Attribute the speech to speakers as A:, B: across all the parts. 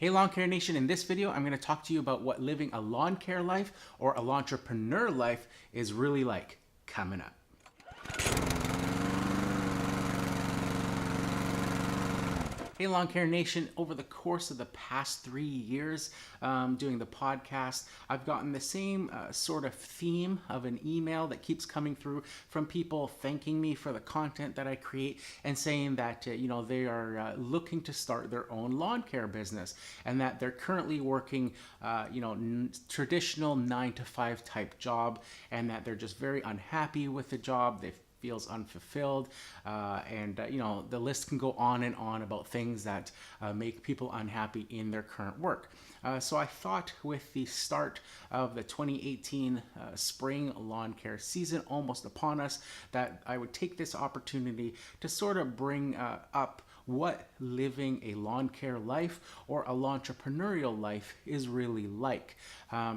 A: Hey Lawn Care Nation, in this video I'm going to talk to you about what living a lawn care life or a lawntrepreneur life is really like, coming up. Hey Lawn Care Nation, over the course of the past 3 years doing the podcast, I've gotten the same sort of theme of an email that keeps coming through from people thanking me for the content that I create and saying that they are looking to start their own lawn care business and that they're currently working traditional 9 to 5 type job and that they're just very unhappy with the job. They've feels unfulfilled, and the list can go on and on about things that make people unhappy in their current work. So I thought with the start of the 2018 spring lawn care season almost upon us that I would take this opportunity to sort of bring up what living a lawn care life or a lawntrepreneur life is really like,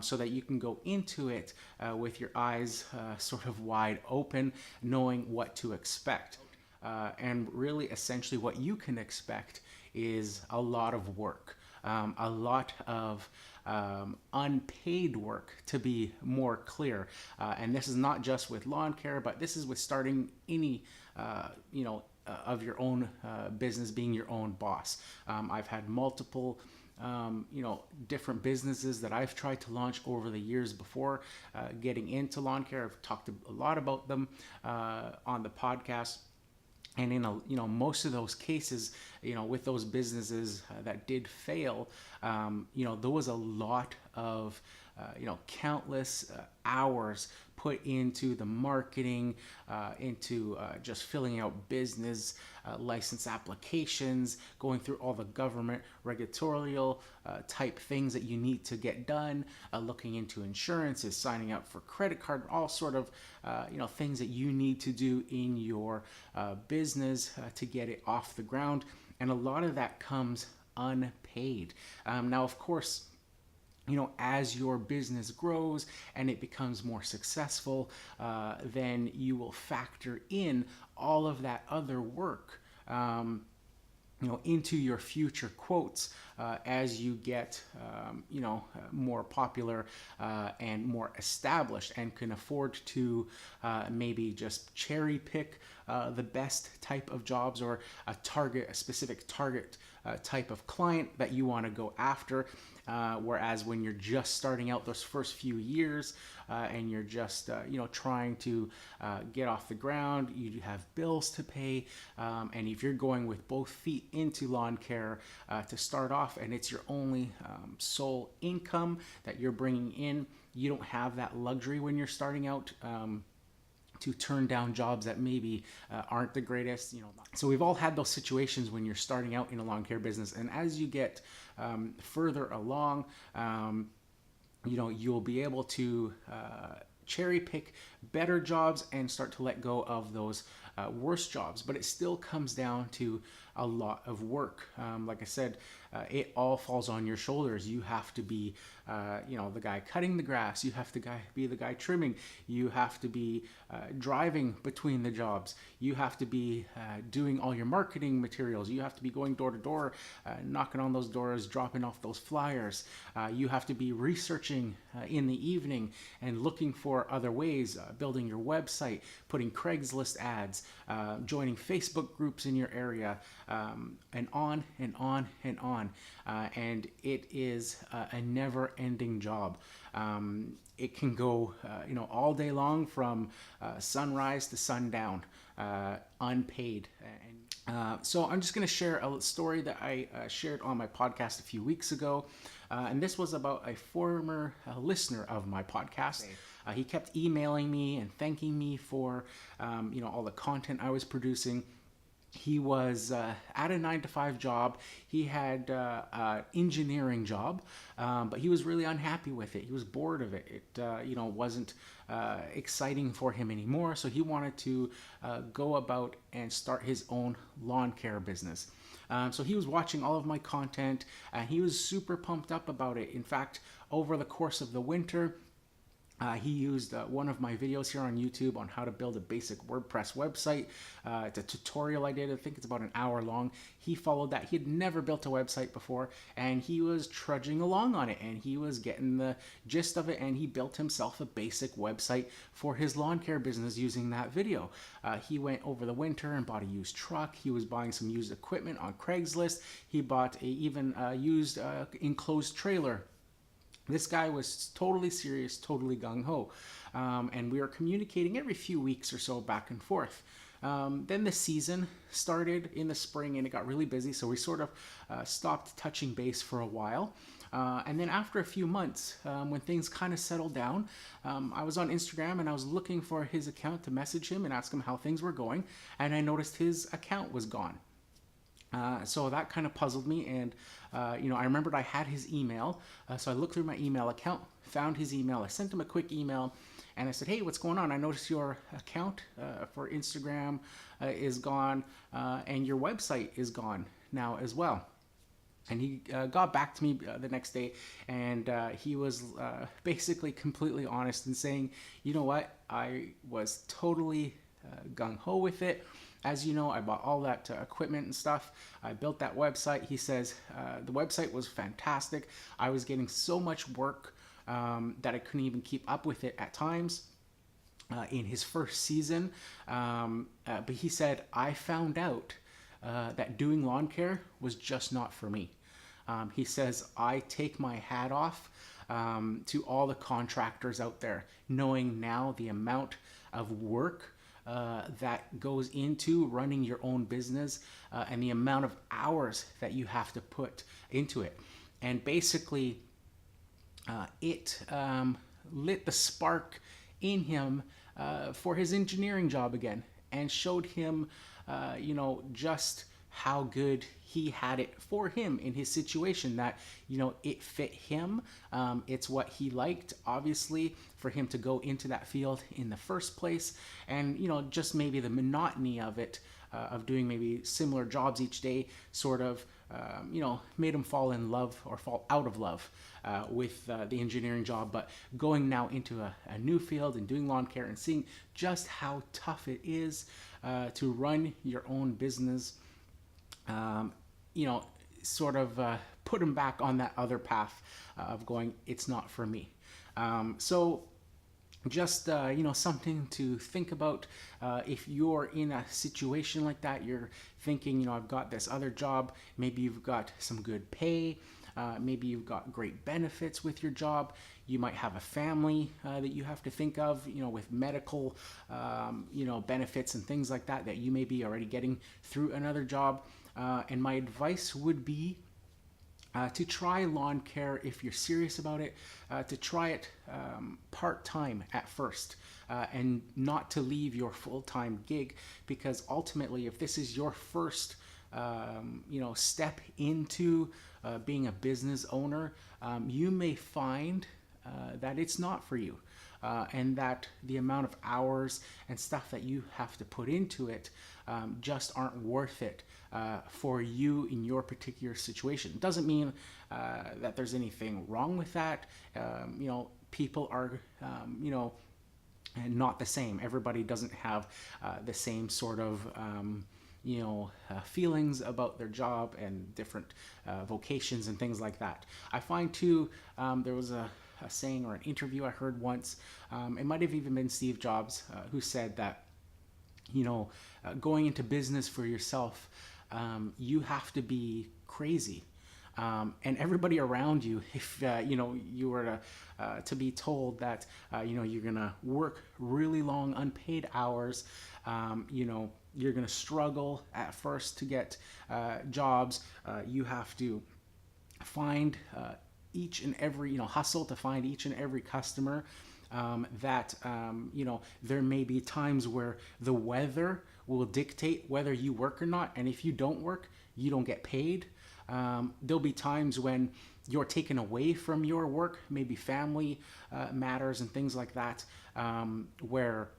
A: so that you can go into it with your eyes sort of wide open, knowing what to expect. And really essentially what you can expect is a lot of work, a lot of unpaid work, to be more clear. And this is not just with lawn care, but this is with starting any of your own business, being your own boss. I've had multiple different businesses that I've tried to launch over the years before getting into lawn care. I've talked a lot about them on the podcast. And in most of those cases, with those businesses that did fail, there was a lot of countless hours put into the marketing, into just filling out business license applications, going through all the government regulatorial type things that you need to get done, looking into insurances, signing up for credit card, all sort of things that you need to do in your business to get it off the ground. And a lot of that comes unpaid. Now, of course, as your business grows and it becomes more successful, then you will factor in all of that other work into your future quotes as you get more popular and more established and can afford to maybe just cherry pick the best type of jobs or a specific target type of client that you want to go after. Whereas when you're just starting out those first few years and you're just trying to get off the ground, you have bills to pay, and if you're going with both feet into lawn care to start off and it's your only sole income that you're bringing in, you don't have that luxury when you're starting out to turn down jobs that maybe aren't the greatest. So we've all had those situations when you're starting out in a lawn care business, and as you get further along, you'll be able to cherry pick better jobs and start to let go of those worse jobs. But it still comes down to a lot of work. Like I said, it all falls on your shoulders. You have to be the guy cutting the grass. You have to be the guy trimming. You have to be driving between the jobs. You have to be doing all your marketing materials. You have to be going door to door, knocking on those doors, dropping off those flyers. You have to be researching in the evening and looking for other ways, building your website, putting Craigslist ads, joining Facebook groups in your area, and on and on and on. And it is a never-ending job. It can go all day long from sunrise to sundown, unpaid. So I'm just going to share a story that I shared on my podcast a few weeks ago. And this was about a former listener of my podcast. He kept emailing me and thanking me for all the content I was producing. He was at a 9 to 5 job. He had an engineering job, but he was really unhappy with it. He was bored of it. It wasn't exciting for him anymore. So he wanted to go about and start his own lawn care business. So he was watching all of my content, and he was super pumped up about it. In fact, over the course of the winter, He used one of my videos here on YouTube on how to build a basic WordPress website. It's a tutorial I did. I think it's about an hour long. He followed that. He had never built a website before, and he was trudging along on it, and he was getting the gist of it, and he built himself a basic website for his lawn care business using that video. He went over the winter and bought a used truck. He was buying some used equipment on Craigslist. He bought even a used enclosed trailer. This guy was totally serious, totally gung-ho. And we were communicating every few weeks or so back and forth. Then the season started in the spring and it got really busy, so we sort of stopped touching base for a while. And then after a few months, when things kind of settled down, I was on Instagram and I was looking for his account to message him and ask him how things were going, and I noticed his account was gone. So that kind of puzzled me, and I remembered I had his email, so I looked through my email account, found his email. I sent him a quick email, and I said, "Hey, what's going on? I noticed your account for Instagram is gone, and your website is gone now as well." And he got back to me the next day, and he was basically completely honest in saying, "You know what? I was totally gung-ho with it. As you know, I bought all that equipment and stuff. I built that website." He says, the website was fantastic. I was getting so much work that I couldn't even keep up with it at times in his first season. But he said, "I found out that doing lawn care was just not for me." He says, "I take my hat off to all the contractors out there, knowing now the amount of work that goes into running your own business and the amount of hours that you have to put into it." And basically, it lit the spark in him for his engineering job again, and showed him, just how good he had it for him in his situation, that, it fit him. It's what he liked, obviously, for him to go into that field in the first place. And, just maybe the monotony of it, of doing maybe similar jobs each day, sort of, made him fall in love or fall out of love with the engineering job. But going now into a new field and doing lawn care and seeing just how tough it is to run your own business, sort of put him back on that other path of going, it's not for me. So just, something to think about. If you're in a situation like that, you're thinking, I've got this other job, maybe you've got some good pay, maybe you've got great benefits with your job. You might have a family that you have to think of, with medical, benefits and things like that, that you may be already getting through another job. And my advice would be to try lawn care if you're serious about it, to try it part-time at first, and not to leave your full-time gig, because ultimately, if this is your first step into being a business owner, you may find that it's not for you, and that the amount of hours and stuff that you have to put into it just aren't worth it for you in your particular situation. It doesn't mean that there's anything wrong with that. People are, not the same. Everybody doesn't have the same sort of feelings about their job and different vocations and things like that. I find too, there was a saying or an interview I heard once, it might have even been Steve Jobs, who said that, going into business for yourself, you have to be crazy. And everybody around you, if you were to be told that you're gonna work really long unpaid hours, you're gonna struggle at first to get jobs. You have to find each and every hustle to find each and every customer. That there may be times where the weather will dictate whether you work or not, and if you don't work, you don't get paid. There'll be times when you're taken away from your work, maybe family matters and things like that, where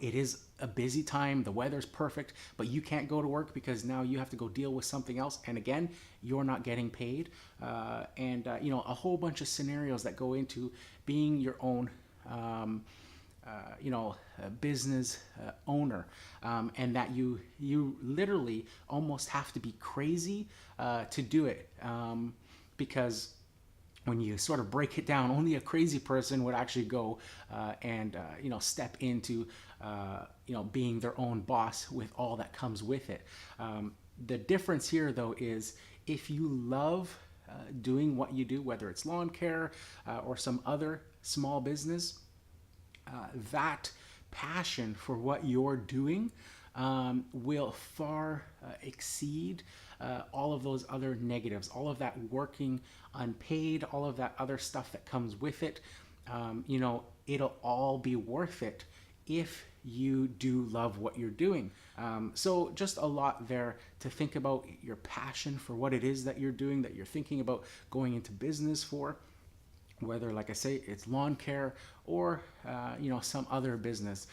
A: it is a busy time, the weather's perfect, but you can't go to work because now you have to go deal with something else, and again, you're not getting paid. And a whole bunch of scenarios that go into being your own a business owner, and that you literally almost have to be crazy to do it, because when you sort of break it down, only a crazy person would actually go and step into being their own boss with all that comes with it. The difference here, though, is if you love doing what you do, whether it's lawn care or some other small business, that passion for what you're doing will far exceed all of those other negatives, all of that working unpaid, all of that other stuff that comes with it. It'll all be worth it if you do love what you're doing. So just a lot there to think about, your passion for what it is that you're doing, that you're thinking about going into business for, whether, like I say, it's lawn care or some other business,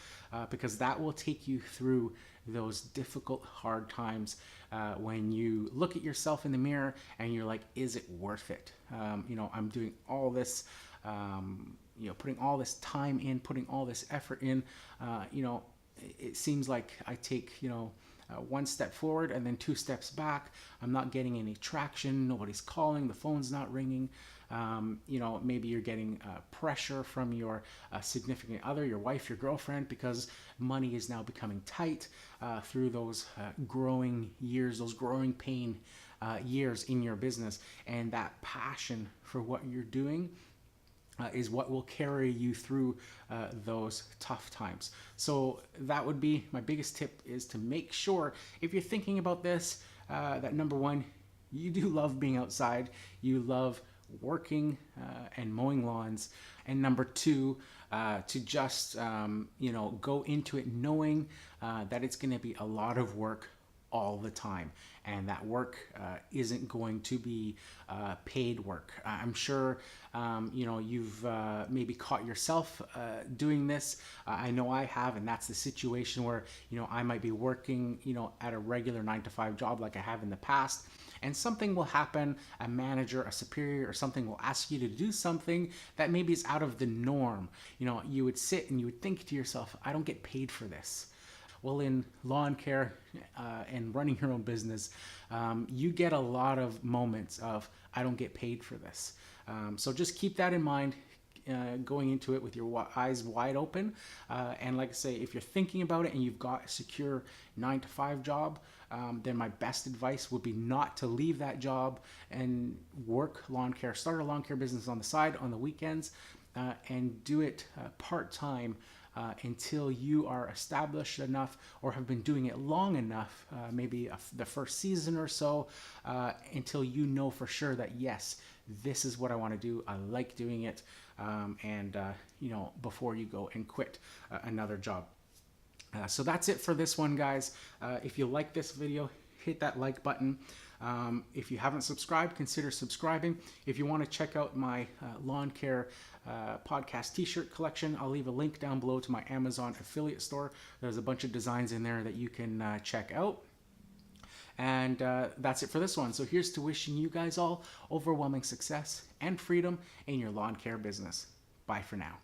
A: because that will take you through those difficult, hard times when you look at yourself in the mirror and you're like, is it worth it? I'm doing all this, putting all this time in, putting all this effort in. It seems like I take one step forward and then two steps back. I'm not getting any traction. Nobody's calling. The phone's not ringing. Maybe you're getting pressure from your significant other, your wife, your girlfriend, because money is now becoming tight through those growing years, those growing pain years in your business. And that passion for what you're doing is what will carry you through those tough times. So that would be my biggest tip, is to make sure, if you're thinking about this, that number one, you do love being outside, you love working and mowing lawns, and number two, to just go into it knowing that it's going to be a lot of work all the time, and that work isn't going to be paid work. I'm sure you've maybe caught yourself doing this. I know I have, and that's the situation where I might be working at a regular 9-to-5 job like I have in the past, and something will happen. A manager, a superior, or something will ask you to do something that maybe is out of the norm. You would sit and you would think to yourself, I don't get paid for this. Well, in lawn care and running your own business, you get a lot of moments of, I don't get paid for this. So just keep that in mind going into it with your eyes wide open. And like I say, if you're thinking about it and you've got a secure 9-to-5 job, then my best advice would be not to leave that job and work lawn care. Start a lawn care business on the side on the weekends and do it part-time until you are established enough or have been doing it long enough, maybe the first season or so, until you know for sure that, yes, this is what I want to do. I like doing it. Before you go and quit another job. So that's it for this one, guys. If you like this video, hit that like button. If you haven't subscribed, consider subscribing. If you want to check out my lawn care podcast t-shirt collection, I'll leave a link down below to my Amazon affiliate store. There's a bunch of designs in there that you can check out. And that's it for this one. So here's to wishing you guys all overwhelming success and freedom in your lawn care business. Bye for now.